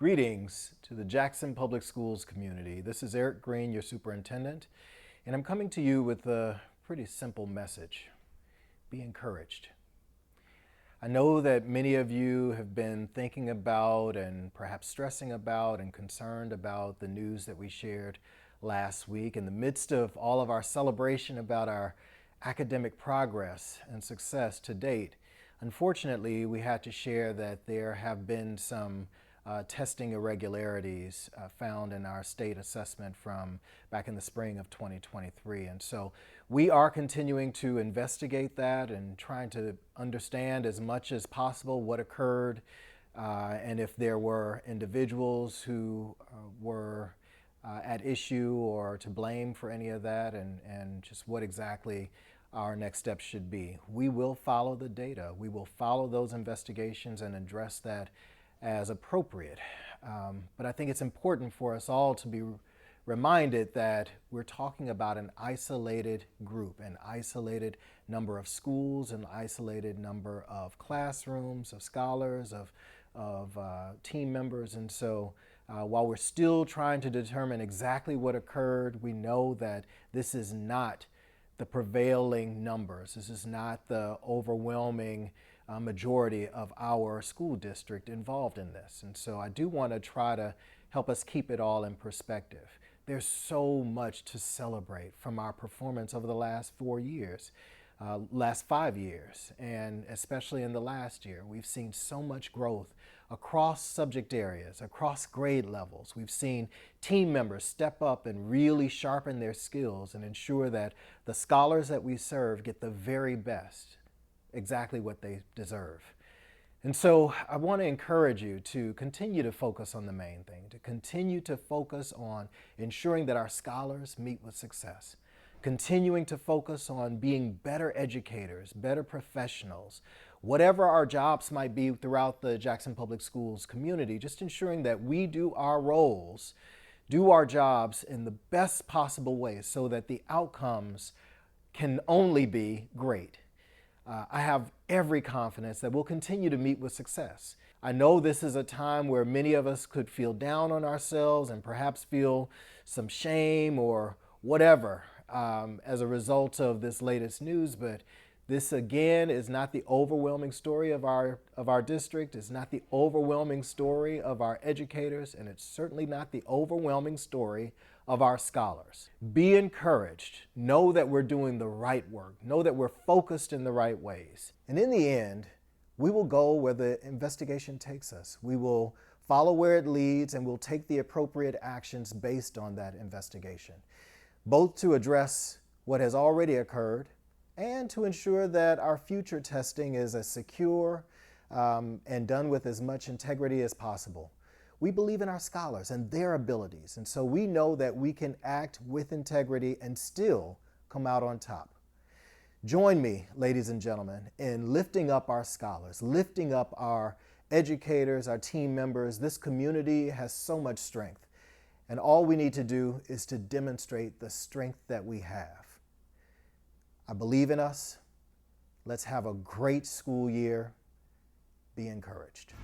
Greetings to the Jackson Public Schools community. This is Errick Greene, your superintendent, and I'm coming to you with a pretty simple message. Be encouraged. I know that many of you have been thinking about and perhaps stressing about and concerned about the news that we shared last week in the midst of all of our celebration about our academic progress and success to date. Unfortunately, we had to share that there have been some testing irregularities found in our state assessment from back in the spring of 2023. And so we are continuing to investigate that and trying to understand as much as possible what occurred and if there were individuals who were at issue or to blame for any of that, and just what exactly our next steps should be. We will follow the data. We will follow those investigations and address that as appropriate. But I think it's important for us all to be reminded that we're talking about an isolated group, an isolated number of schools, an isolated number of classrooms, of scholars, of team members. And so while we're still trying to determine exactly what occurred, we know that this is not the prevailing numbers. This is not the overwhelming majority of our school district involved in this. And so I do want to try to help us keep it all in perspective. There's so much to celebrate from our performance over the last 4 years, last 5 years, and especially in the last year. We've seen so much growth across subject areas, across grade levels. We've seen team members step up and really sharpen their skills and ensure that the scholars that we serve get the very best, exactly what they deserve. And so I want to encourage you to continue to focus on the main thing, to continue to focus on ensuring that our scholars meet with success, continuing to focus on being better educators, better professionals, whatever our jobs might be throughout the Jackson Public Schools community, just ensuring that we do our roles, do our jobs in the best possible way so that the outcomes can only be great. I have every confidence that we'll continue to meet with success. I know this is a time where many of us could feel down on ourselves and perhaps feel some shame or whatever as a result of this latest news, but this again is not the overwhelming story of our district. It's not the overwhelming story of our educators, and it's certainly not the overwhelming story of our scholars. Be encouraged. Know that we're doing the right work. Know that we're focused in the right ways. And in the end, we will go where the investigation takes us. We will follow where it leads, and we'll take the appropriate actions based on that investigation, both to address what has already occurred and to ensure that our future testing is as secure and done with as much integrity as possible. We believe in our scholars and their abilities, and so we know that we can act with integrity and still come out on top. Join me, ladies and gentlemen, in lifting up our scholars, lifting up our educators, our team members. This community has so much strength, and all we need to do is to demonstrate the strength that we have. I believe in us. Let's have a great school year. Be encouraged.